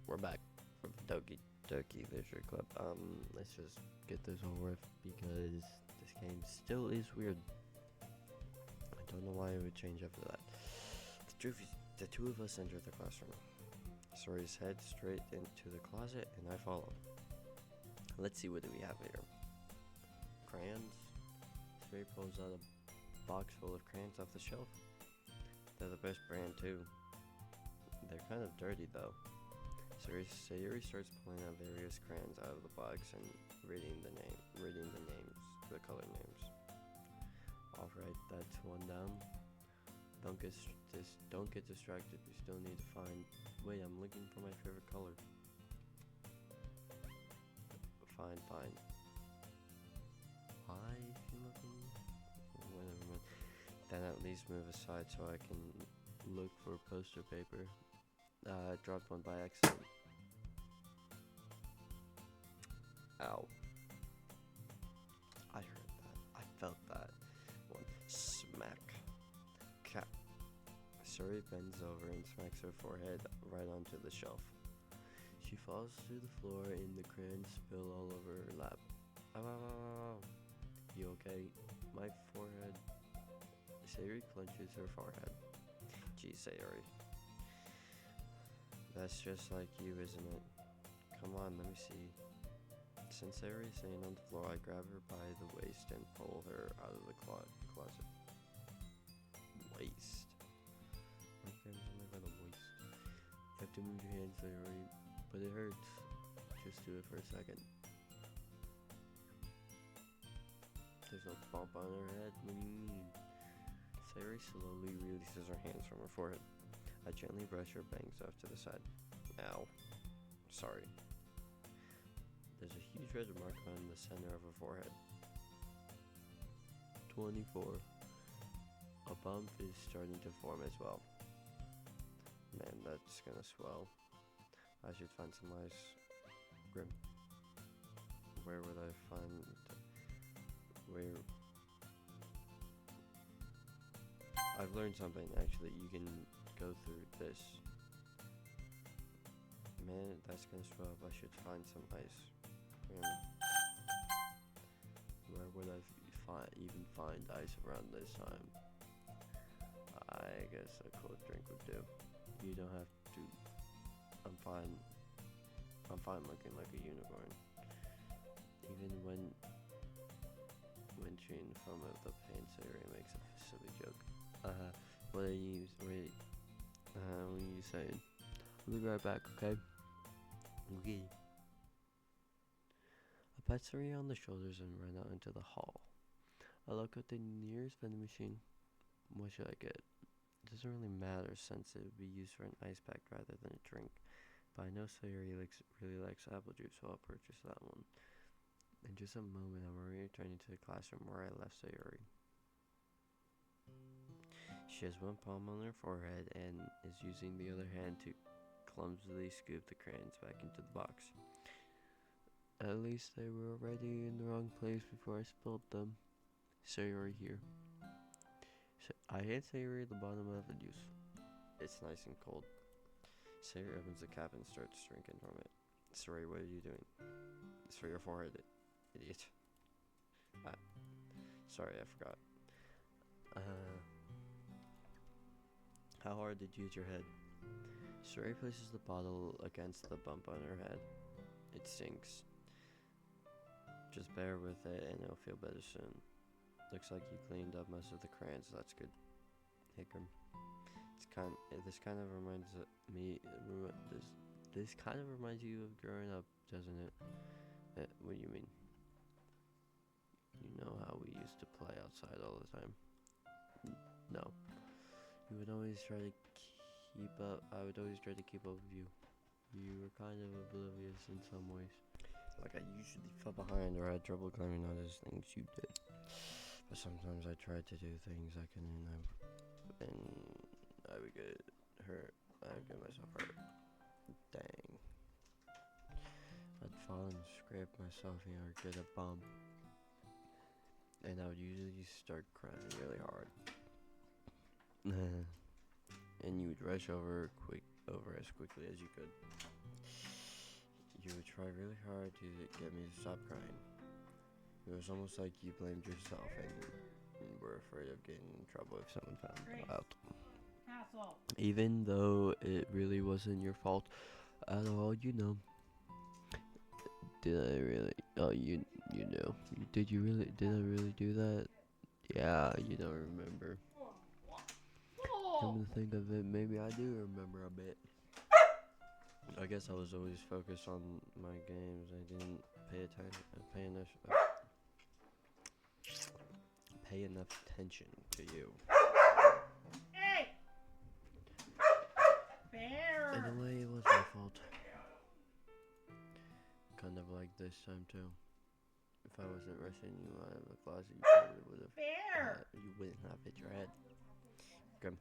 We're back from Doki Doki Literature Club. Let's just get this over with because this game still is weird. I don't know why it would change after that. The two of us enter the classroom. Sori's head straight into the closet, and I follow. Let's see what do we have here. Crayons. Sori pulls out a box full of crayons off the shelf. They're the best brand too. They're kind of dirty though. Sayuri starts pulling out various crayons out of the box and reading the names, the color names. Alright, that's one down. Don't get distracted. We still need to find. Wait, I'm looking for my favorite color. Fine. Why if you're looking? Whatever. Then at least move aside so I can look for poster paper. I dropped one by accident. Ow. I heard that. I felt that. One smack. Cat. Sori bends over and smacks her forehead right onto the shelf. She falls to the floor and the crayons spill all over her lap. Ow. You okay? My forehead. Sayuri clenches her forehead. Gee, Sayuri. That's just like you, isn't it? Come on, let me see. Since Sayuri is sitting on the floor, I grab her by the waist and pull her out of the closet. Waist. My grabs me by the waist. You have to move your hands, Sayuri, but it hurts. Just do it for a second. There's no bump on her head. What do you mean? Sayuri slowly releases her hands from her forehead. I gently brush her bangs off to the side. Ow. Sorry. There's a huge red mark on the center of her forehead. 24. A bump is starting to form as well. Man, that's gonna swell. I should find some ice. Grim. Where would I find... Where... I've learned something, actually. You can go through this. Man, that's gonna swell up. I should find some ice. Where would I even find ice around this time? I guess a cold drink would do. You don't have to. I'm fine looking like a unicorn. Even when chewing foam of the pain, Sayuri makes a silly joke. What are you saying? I'll be right back, okay? Okay. I pat Sayuri on the shoulders and run out into the hall. I look at the nearest vending machine. What should I get? It doesn't really matter since it would be used for an ice pack rather than a drink. But I know Sayuri really likes apple juice, so I'll purchase that one. In just a moment, I'm returning to the classroom where I left Sayuri. She has one palm on her forehead and is using the other hand to clumsily scoop the crayons back into the box. At least they were already in the wrong place before I spilled them. Sayuri here. I hand Sayuri the bottom of the juice. It's nice and cold. Sayuri opens the cap and starts drinking from it. Sayuri, what are you doing? It's for your forehead, idiot. Sorry, I forgot. How hard did you hit your head? Sayuri places the bottle against the bump on her head. It stinks. Just bear with it and it'll feel better soon. Looks like you cleaned up most of the crayons. That's good. Hiccup. This kind of reminds me. This kind of reminds you of growing up, doesn't it? What do you mean? You know how we used to play outside all the time. No. You would always try to keep up. I would always try to keep up with you. You were kind of oblivious in some ways. Like I usually fell behind or had trouble climbing on those things you did. But sometimes I tried to do things I couldn't, and I would get hurt. I would get myself hurt. Dang. I'd fall and scrape myself, or get a bump. And I would usually start crying really hard. And you would rush over over as quickly as you could. You would try really hard to get me to stop crying. It was almost like you blamed yourself and were afraid of getting in trouble if someone found out. Even though it really wasn't your fault at all, you know. Did I really? Oh, you know. Did you really? Did I really do that? Yeah, you don't remember. Come to think of it, maybe I do remember a bit. I guess I was always focused on my games. I didn't pay enough attention to you. In a way, it was my fault. Kind of like this time too. If I wasn't rushing you out of the closet, you probably would have. You wouldn't have hit your head. Good.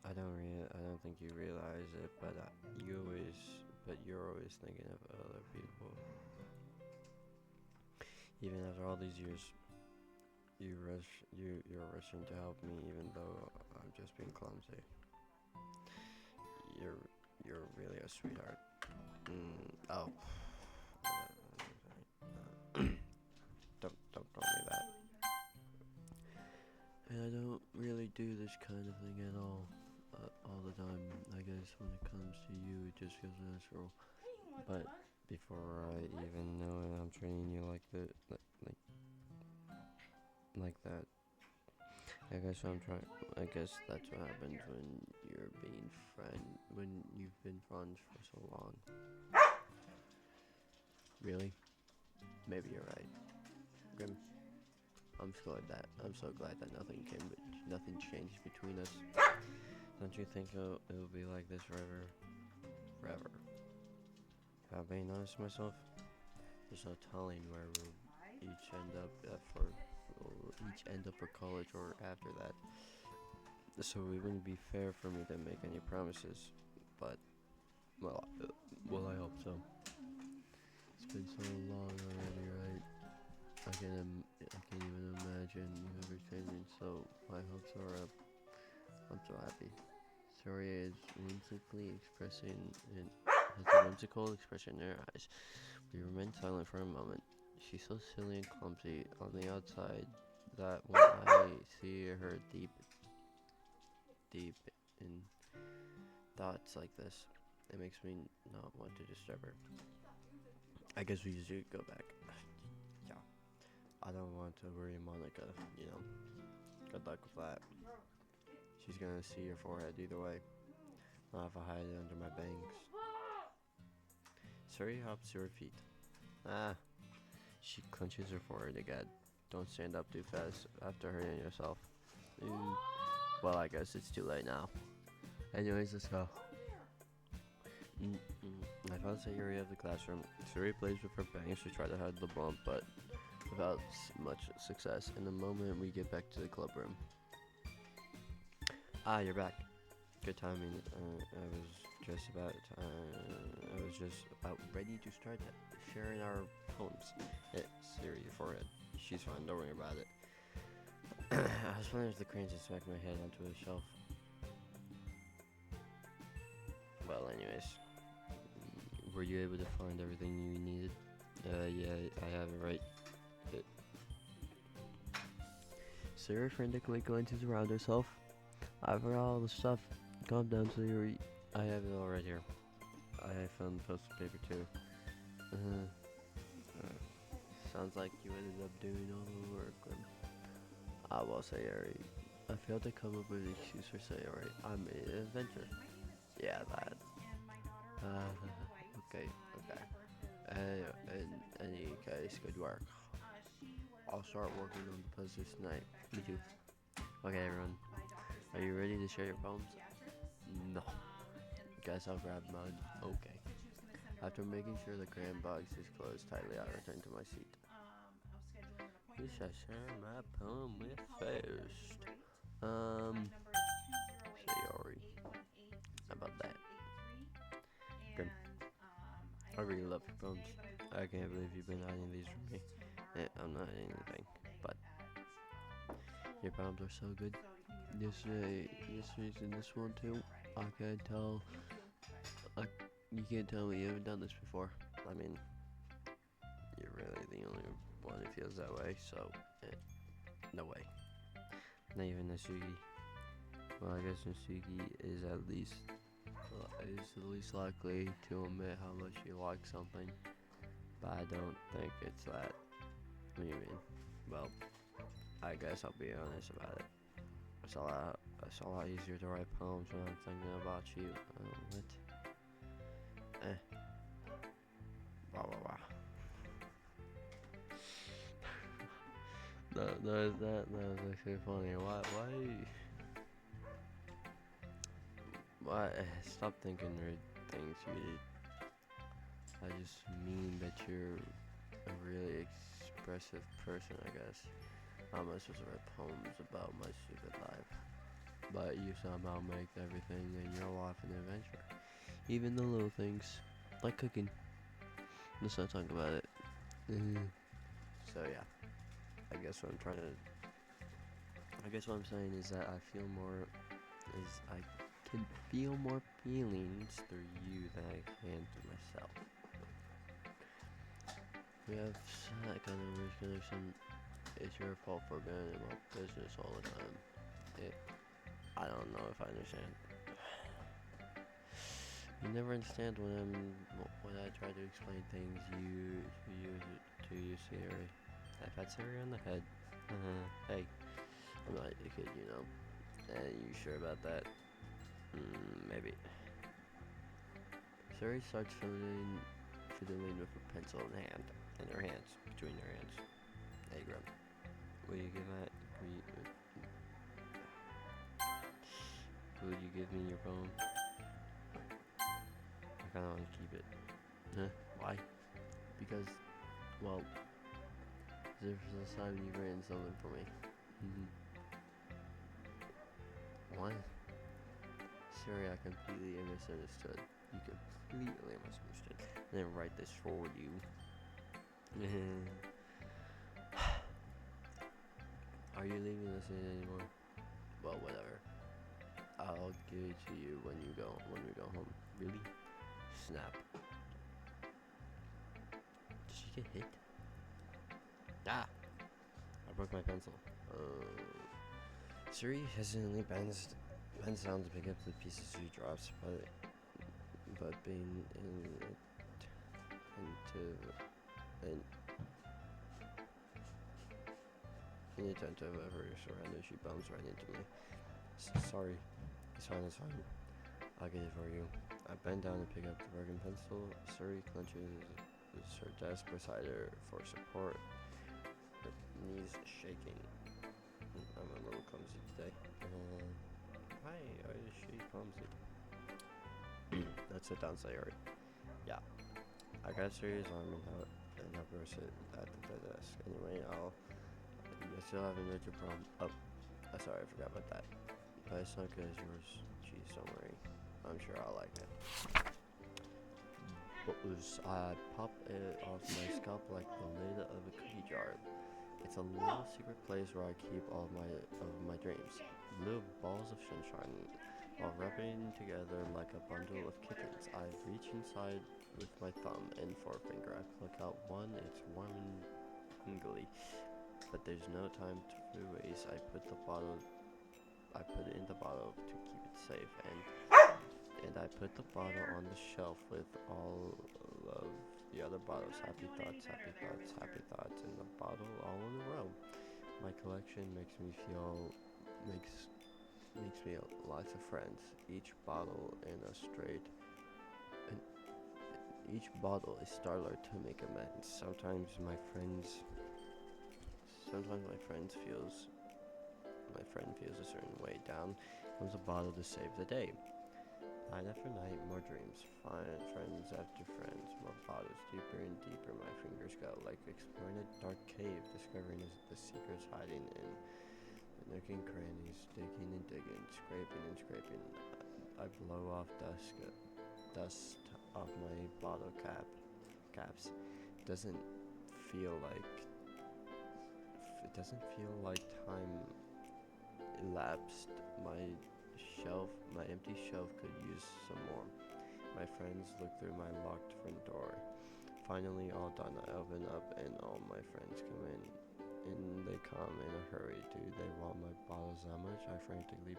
I don't think you realize it, but you're always thinking of other people. Even after all these years, you're rushing to help me, even though I'm just being clumsy. You're really a sweetheart. Oh. Don't call me that. And I don't really do this kind of thing at all the time. I guess when it comes to you, it just feels natural. But before I even know it, I'm treating you like that. I guess that's what happens when when you've been friends for so long. Really? Maybe you're right. Grim. I'm so glad that nothing changed between us. Don't you think it'll be like this forever? Forever. If I'm being honest with myself, there's no telling where we'll each end up for college or after that. So it wouldn't be fair for me to make any promises. But I hope so. It's been so long already, right? I can't even imagine you ever changing, so my hopes are up. I'm so happy. Sorry is has a whimsical expression in her eyes. We remained silent for a moment. She's so silly and clumsy on the outside that when I see her deep in thoughts like this, it makes me not want to disturb her. I guess we should go back. Yeah. I don't want to worry Monica, you know. Good luck with that. She's gonna see your forehead either way. I'll have to hide it under my bangs. Suri hops to her feet. Ah. She clenches her forehead again. Don't stand up too fast after hurting yourself. Well, I guess it's too late now. Anyways, let's go. I found the area of the classroom. Suri plays with her bangs to try to hide the bump, but without much success. In a moment, we get back to the club room. Ah, you're back. Good timing. I was just about ready to start sharing our poems. Siri, your forehead. She's fine. Don't worry about it. I was wondering if the cranes had smacked my head onto a shelf. Well, anyways, were you able to find everything you needed? Yeah, I have it right. Sarah frantically glances around herself. I forgot all the stuff. Calm down, Sarah. I have it all right here. I found the postal paper too. Sounds like you ended up doing all the work. I will say, Ari. I failed to come up with an excuse for Sayori. I'm an inventor. Yeah, that. Okay. In any case, good work. I'll start working on the posters tonight. Me too. Okay, everyone. Are you ready to share your poems? No. Guess I'll grab mine. Okay. After making sure the crayon box is closed tightly, I return to my seat. Who should I share my poem with first? Sayori. How about that? Good. I really love your poems. I can't believe you've been hiding these from me. I'm not hiding anything, but your poems are so good. Yesterday's in this one too. I can't tell. I, you can't tell me you haven't done this before. I mean, you're really the only one who feels that way, so no way. Not even Nasugi. Well, I guess Nasugi is at least likely to admit how much you like something, but I don't think it's that. What do you mean? Well, I guess I'll be honest about it. It's a lot easier to write poems when I'm thinking about you. What? Blah blah blah. That was actually funny. Why? Stop thinking rude things, you. I just mean that you're a really expressive person, I guess. I'm not supposed to write poems about my stupid life, but you somehow make everything in your life an adventure. Even the little things, like cooking. Let's not talk about it. So yeah, I guess what I'm saying is that I can feel more feelings through you than I can through myself. We have that kind of weird connection. It's your fault for getting in my business all the time. I don't know if I understand. You never understand when I try to explain things to you, Siri. I've had Siri on the head. Hey, I'm not a kid, you know. You sure about that? Maybe. Siri starts fiddling with a pencil in her hands, between her hands. Hey, Grump. Will you give me your poem? I kinda wanna keep it. Huh? Why? Because, well, there's this time you've written something for me. What? Sorry, I completely misunderstood. You completely misunderstood. I didn't write this for you. Are you leaving this in anymore? Well, whatever. I'll give it to you when we go home. Really? Snap. Did she get hit? Ah! I broke my pencil. Suri hesitantly bends down to pick up the pieces she drops, but being inattentive of her surroundings, she bumps right into me. Sorry. It's fine. I'll get it for you. I bend down to pick up the broken pencil. Suri clenches her desk beside her for support, her knees shaking. I'm a little clumsy today. Why is she clumsy? Let's sit down, Sayori. Yeah. I got Suri's arm and help her sit at the desk. Anyway, I still haven't read your poem. Sorry, I forgot about that. But it's not good as yours. Jeez, don't worry. I'm sure I'll like it. I pop it off my scalp like the lid of a cookie jar. It's a little secret place where I keep all of my dreams. Little balls of sunshine. While rubbing together like a bundle of kittens, I reach inside with my thumb and forefinger. I pluck out one. It's warm and tingly, but there's no time to waste. I put it in the bottle to keep it safe, and I put the bottle on the shelf with all of the other bottles. Happy thoughts, in the bottle all in a row. My collection makes me lots of friends. Each bottle is starter to make amends. Sometimes my friend feels a certain way. Down comes a bottle to save the day. Night after night, more dreams. Friends after friends, more bottles. Deeper and deeper my fingers go, like exploring a dark cave, discovering the secrets hiding in the nooking crannies, digging and digging, scraping and scraping. I blow off dust off my bottle caps. It doesn't feel like time elapsed. My my empty shelf could use some more. My friends look through my locked front door. Finally, all done. I open up and all my friends come in. And they come in a hurry. Do they want my bottles that much? I frantically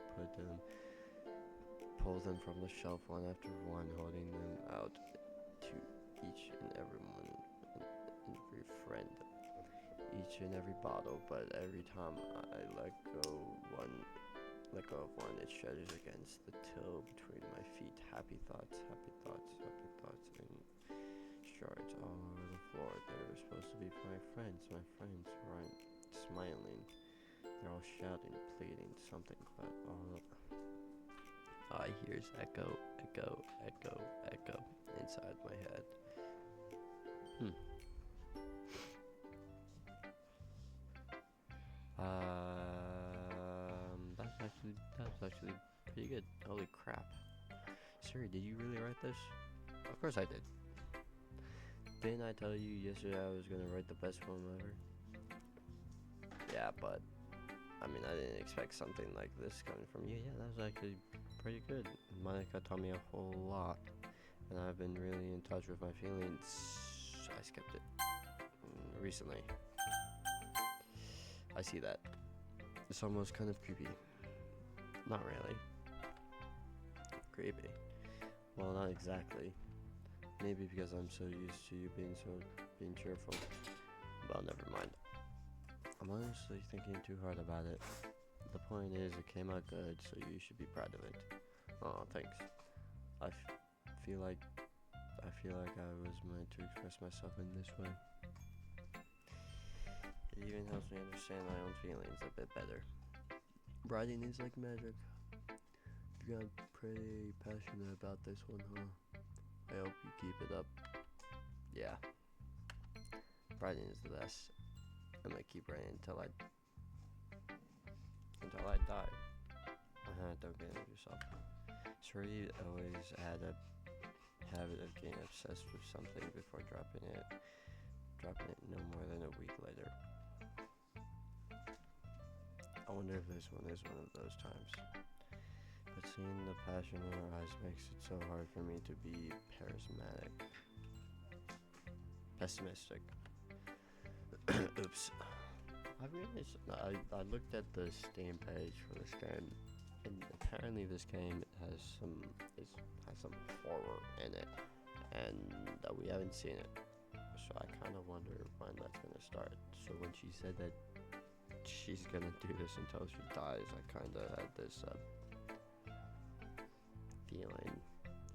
pull them from the shelf one after one, holding them out to each and every friend, each and every bottle. But every time I let go of one, it shudders against the till between my feet. Happy thoughts, and shards all over the floor. They were supposed to be for my friends who aren't smiling. They're all shouting, pleading, something, but all I hear is echo inside my head. That's actually pretty good. Holy crap. Siri, did you really write this? Of course I did. Didn't I tell you yesterday I was gonna write the best poem ever? Yeah, but I mean, I didn't expect something like this coming from you. Yeah, that was actually pretty good. Monica taught me a whole lot, and I've been really in touch with my feelings. I skipped it recently. I see that. It's almost kind of creepy. Not really. Creepy. Well, not exactly. Maybe because I'm so used to you being cheerful. Well, never mind. I'm honestly thinking too hard about it. The point is, it came out good, so you should be proud of it. Oh, thanks. I feel like I was meant to express myself in this way. It even helps me understand my own feelings a bit better. Writing is like magic. You got pretty passionate about this one, huh? I hope you keep it up. Yeah. Writing is the best. I'm gonna keep writing until I die. Don't get into yourself. Suri always had a habit of getting obsessed with something before dropping it no more than a week later. I wonder if this one is one of those times. But seeing the passion in her eyes makes it so hard for me to be pessimistic. Oops. I looked at the Steam page for this game, and apparently this game has some horror in it, and we haven't seen it. So I kind of wonder when that's gonna start. So when she said that she's gonna do this until she dies, I kind of had this feeling.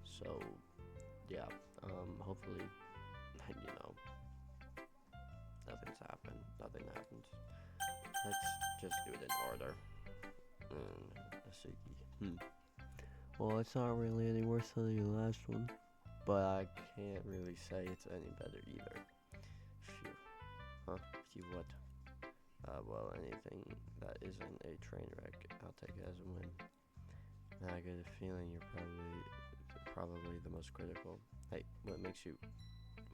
So yeah, hopefully, nothing happens. Let's just do it in order. Asuki. Well, it's not really any worse than your last one, but I can't really say it's any better either. Phew. Huh? Phew what? Well, anything that isn't a train wreck, I'll take it as a win. And I get a feeling you're probably the most critical. Hey, what makes you...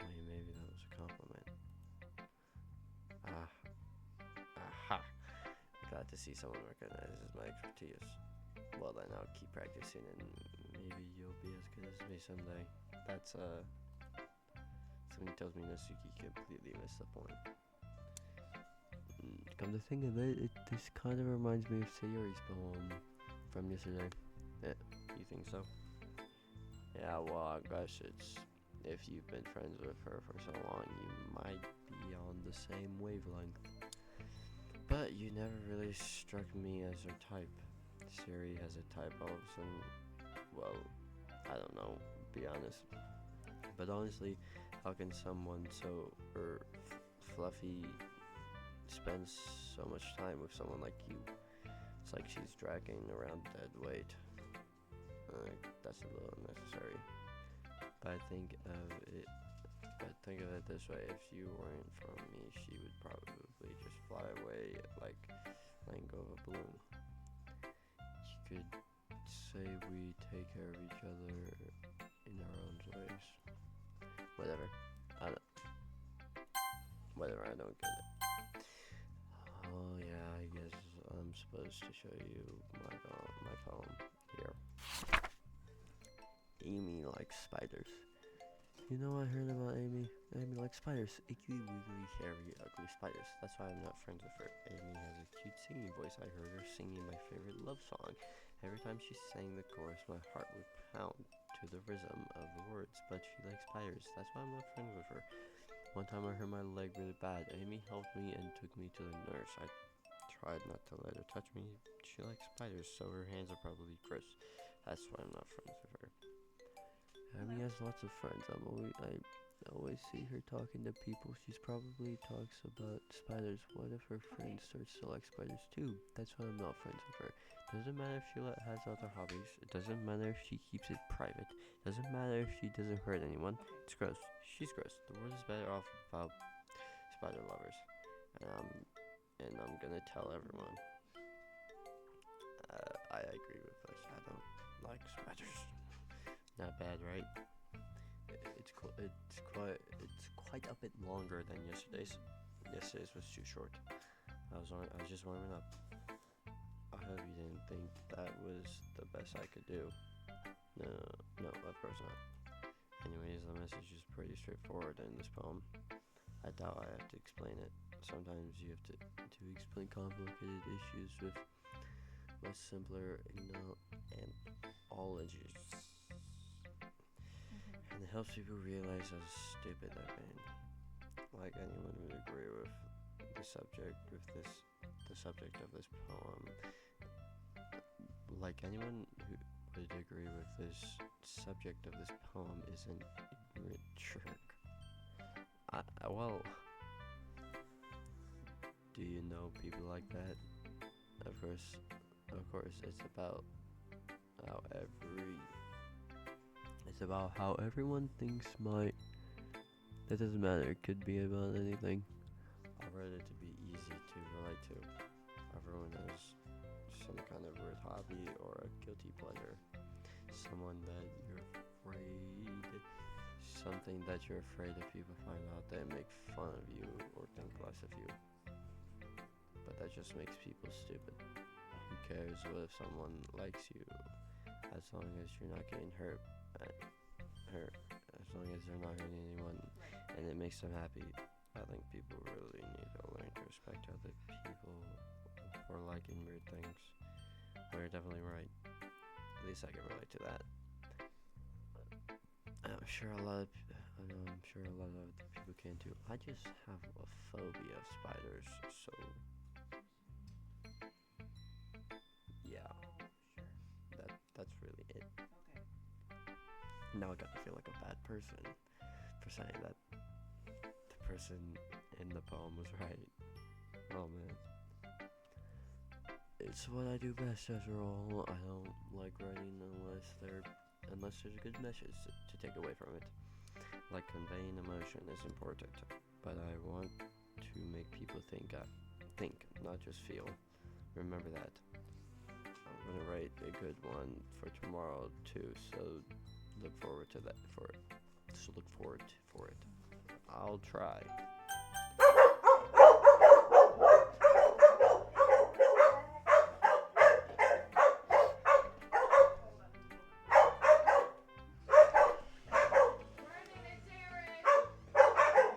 Wait, maybe that was a compliment. Aha! Glad to see someone recognizes my expertise. Well then, I'll keep practicing and maybe you'll be as good as me someday. That's, something tells me Nasuki completely missed the point. Come to think of it, this kind of reminds me of Sayori's poem from yesterday. Yeah, you think so? Yeah, well, I guess it's... If you've been friends with her for so long, you might be on the same wavelength. But you never really struck me as her type. Siri has a type all of a sudden. Well, I don't know, be honest. But honestly, how can someone so fluffy spend so much time with someone like you? It's like she's dragging around dead weight. That's a little unnecessary. But think of it this way: if you weren't from me, she would probably just fly away like letting go of a balloon. You could say we take care of each other in our own ways. Whatever. I don't get it. Oh yeah, I guess I'm supposed to show you my poem. Amy likes spiders. You know, I heard about Amy. Amy likes spiders. Icky, wiggly, hairy, ugly spiders. That's why I'm not friends with her. Amy has a cute singing voice. I heard her singing my favorite love song. Every time she sang the chorus, my heart would pound to the rhythm of the words. But she likes spiders. That's why I'm not friends with her. One time I hurt my leg really bad. Amy helped me and took me to the nurse. I tried not to let her touch me. She likes spiders, so her hands are probably gross. That's why I'm not friends with her. Amy has lots of friends. I always see her talking to people. She's probably talks about spiders. What if her friend starts to like spiders too? That's why I'm not friends with her. Doesn't matter if she has other hobbies. It doesn't matter if she keeps it private. Doesn't matter if she doesn't hurt anyone. It's gross. She's gross. The world is better off without spider lovers. And I'm gonna tell everyone. I agree with this. I don't like spiders. Not bad, right? It's quite a bit longer than yesterday's. Yesterday's was too short. I was just warming up. I hope you didn't think that was the best I could do. No, of course not. Anyways, the message is pretty straightforward in this poem. I doubt I have to explain it. Sometimes you have to explain complicated issues with much simpler, and all edges. And it helps people realize how stupid I've been. Like anyone would agree with the subject of this poem. Like anyone who would agree with this subject of this poem is an ignorant jerk. Well, do you know people like that? Of course, it's about how everyone thinks that doesn't matter. It could be about anything. I read it to be easy to relate to. Everyone has some kind of weird hobby or a guilty pleasure. Something that you're afraid if people find out, they make fun of you or think less of you. But that just makes people stupid. Who cares what if someone likes you, as long as you're not getting hurt, as long as they're not hurting anyone, and it makes them happy. I think people really need to learn to respect other people for liking weird things. Well, you're definitely right. At least I can relate to that. I'm sure a lot of other people can too. I just have a phobia of spiders, so yeah, that's really it. Now I gotta feel like a bad person for saying that the person in the poem was right. Oh man. It's what I do best after all. I don't like writing unless there's a good message to take away from it. Like conveying emotion is important, but I want to make people think, not just feel. Remember that. I'm gonna write a good one for tomorrow too, so look forward to that for it. I'll try.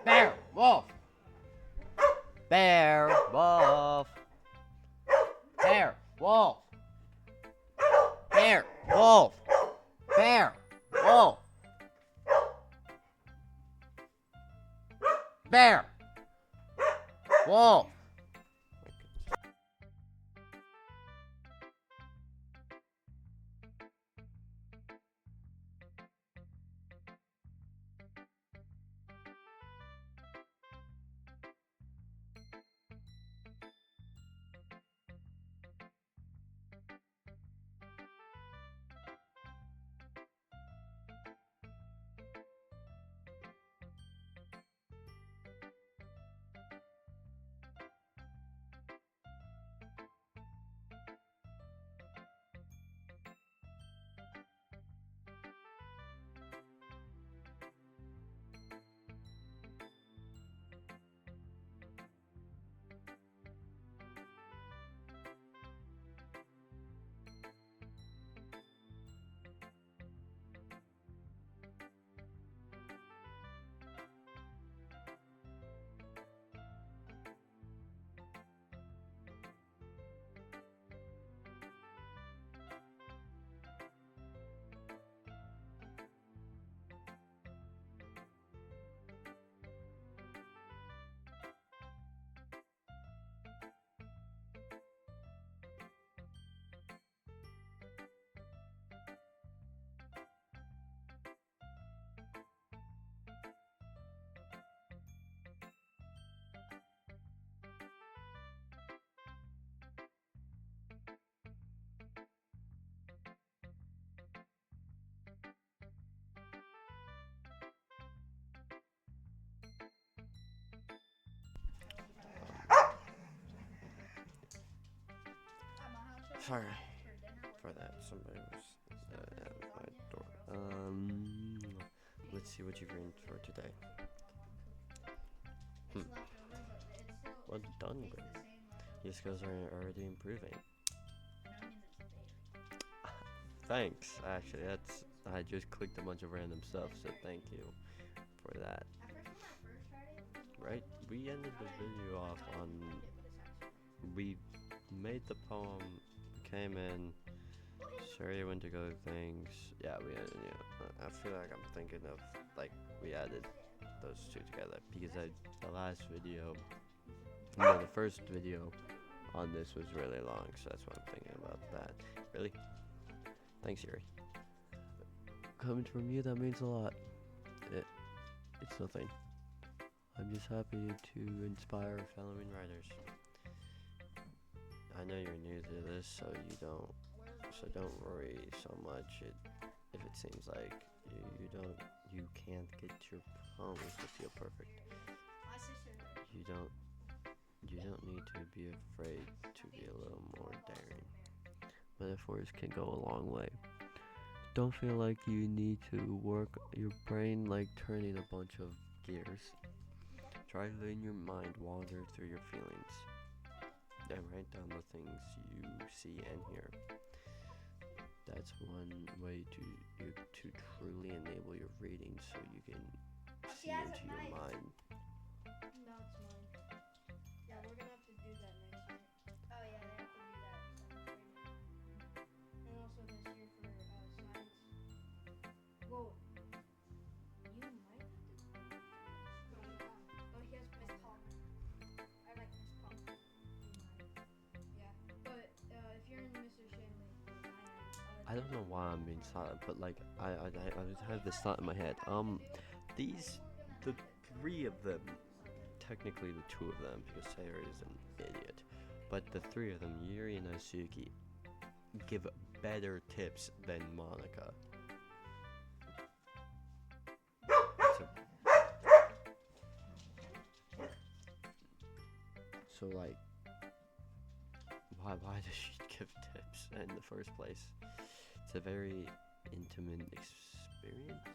Bear, wolf. Bear, wolf. Bear, wolf. Bear, wolf. Bear, wolf. Bear, wolf. Sorry for that. Somebody was at my door. Let's see what you've written for today. Well done, Greg. Your skills are already improving. Thanks. Actually, I just clicked a bunch of random stuff, so thank you for that. Right? We ended the video off on. We made the poem, came in, Sherry went to go to things. Yeah, we added, I feel like I'm thinking of, like, we added those two together because the last video, no, the first video on this was really long, so that's why I'm thinking about that. Really? Thanks, Yuri. Coming from you, that means a lot. It's nothing. I'm just happy to inspire fellow writers. I know you're new to this, so don't worry so much. If it seems like you can't get your poems to feel perfect. You don't need to be afraid to be a little more daring. Metaphors can go a long way. Don't feel like you need to work your brain like turning a bunch of gears. Try letting your mind wander through your feelings. And write down the things you see and hear. That's one way to truly enable your reading, so you can see into your mind. No, it's mine. Yeah, we're gonna have to do that next night. Oh yeah, they have to do that. And also this year for science. Whoa. You might have to. Oh yeah. Oh, he has Miss Pong. I like Miss Pong. Yeah, but if you're in Mr. Shanley, I don't know why I'm being silent, but like I just have this thought in my head. The three of them, technically the two of them, because Sayori is an idiot, but the three of them, Yuri and Asuki, give better tips than Monica. So like, why does she give tips in the first place? It's a very intimate experience.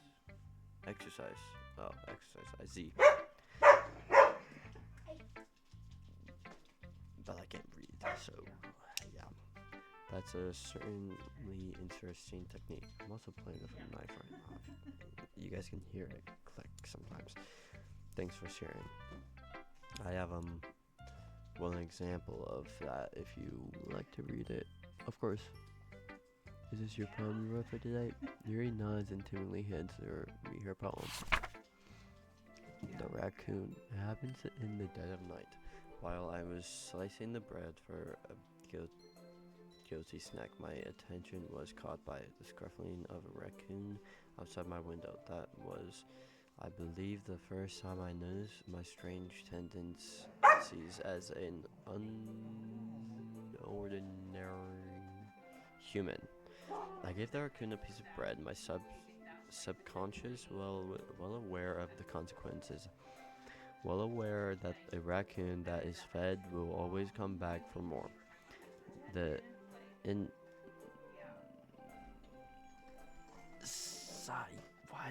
Exercise. Oh, exercise. I see. But I can't read, so yeah. That's a certainly interesting technique. I'm also playing with a knife right now. You guys can hear it click sometimes. Thanks for sharing. I have one example of that if you like to read it. Of course. Is this your poem you wrote for today? Yuri nods and timidly hands her poem. The raccoon. It happens in the dead of night. While I was slicing the bread for a guilty snack, my attention was caught by the scuffling of a raccoon outside my window. That was, I believe, the first time I noticed my strange tendencies as an unordinary human. I gave the raccoon a piece of bread, my subconscious, well aware of the consequences. Well aware that a raccoon that is fed will always come back for more. Why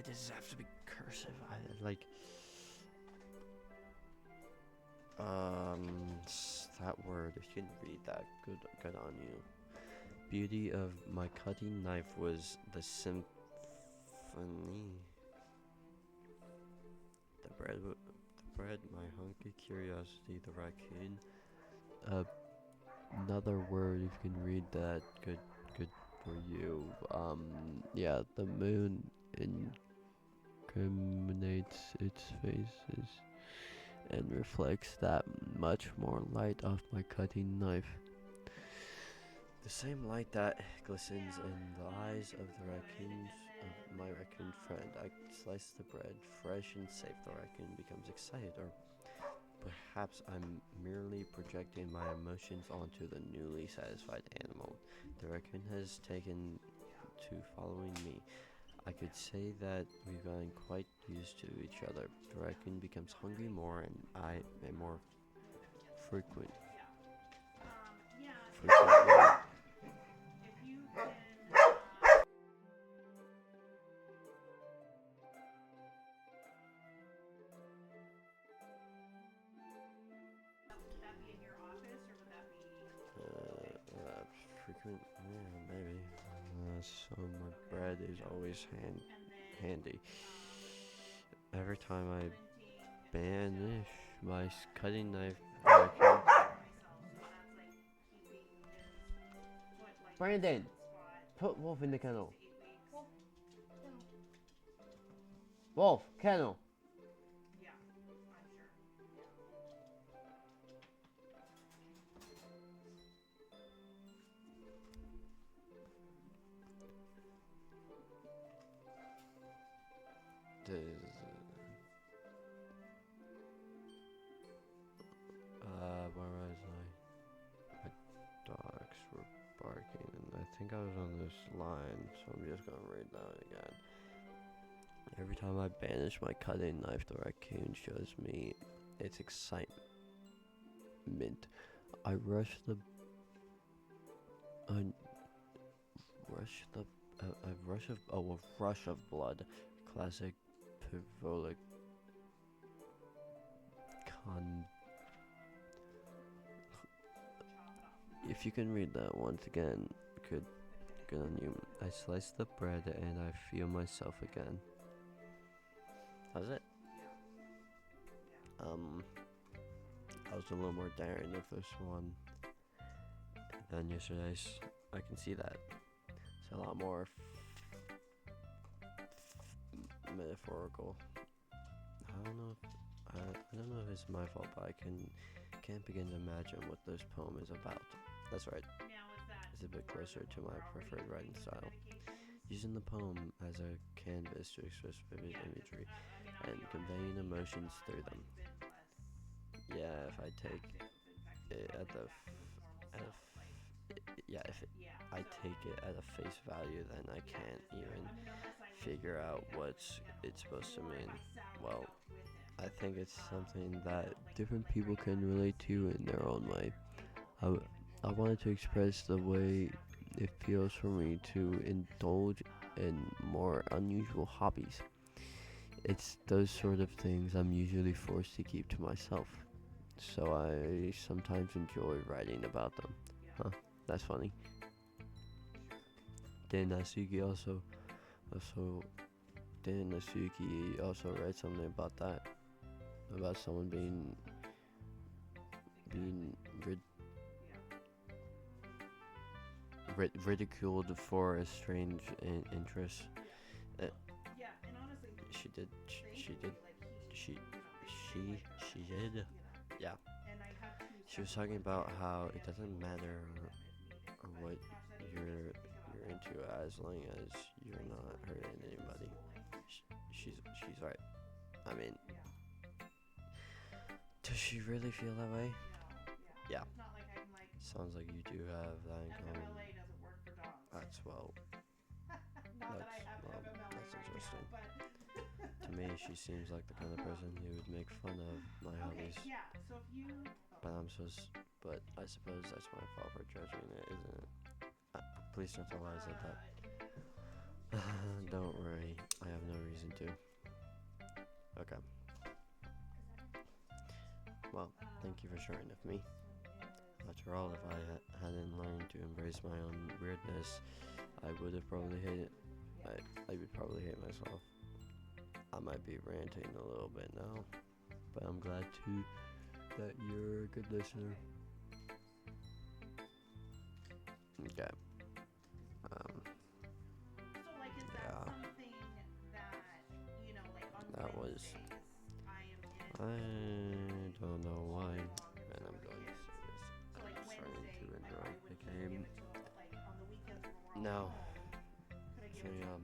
does it have to be cursive? That word, if you can read that, good on you. Beauty of my cutting knife was the symphony. The bread, my hungry curiosity, the raccoon. Another word, if you can read that, good for you. Yeah, the moon incriminates its faces and reflects that much more light off my cutting knife. The same light that glistens in the eyes of the raccoons of my raccoon friend. I slice the bread, fresh and safe. The raccoon becomes excited, or perhaps I'm merely projecting my emotions onto the newly satisfied animal. The raccoon has taken to following me. I could say that we've gotten quite used to each other. The raccoon becomes hungry more, and I am more frequently Yeah, maybe. So my bread is always handy. Every time I banish my cutting knife, Brandon, put Wolf in the kennel. Wolf, kennel. Wolf, kennel. Where was I? My dogs were barking, and I think I was on this line, so I'm just gonna read that again. Every time I banish my cutting knife, the raccoon shows me its excitement. I rush the. I rush the. A rush of. Oh, a rush of blood. Classic Pivolic con. If you can read that once again, good on you. I slice the bread and I feel myself again. That's it. I was a little more daring with this one than yesterday's. I can see that. It's a lot more metaphorical. I don't know. I don't know if it's my fault, but can't begin to imagine what this poem is about. That's right. It's a bit closer to my preferred writing style. Using the poem as a canvas to express vivid imagery and conveying emotions through them. Yeah, if I take it at the if I take it at a face value, then I can't even figure out what it's supposed to mean. Well, I think it's something that different people can relate to in their own way. I wanted to express the way it feels for me to indulge in more unusual hobbies. It's those sort of things I'm usually forced to keep to myself. So I sometimes enjoy writing about them. Huh? That's funny. Then also didn't Nasuki also write something about that? About someone being ridiculed for a strange interest. Uh, she did. She did. She. She did. Yeah. She was talking about how it doesn't matter what you're into as long as you're not hurting anybody. She's right. I mean, does she really feel that way? Yeah. Sounds like you do have that in common. That's that's interesting. To me, she seems like the kind of person who would make fun of my hobbies. But I suppose that's my fault for judging it, isn't it? Please don't tell Liza that. Don't worry, I have no reason to. Okay. Well, thank you for sharing with me. After all, if I hadn't learned to embrace my own weirdness, I would have probably hated. I would probably hate myself. I might be ranting a little bit now, but I'm glad too that you're a good listener. Okay. Yeah. That was. I don't know why, and I'm going to say this. I'm starting to enjoy the game. No. So yeah.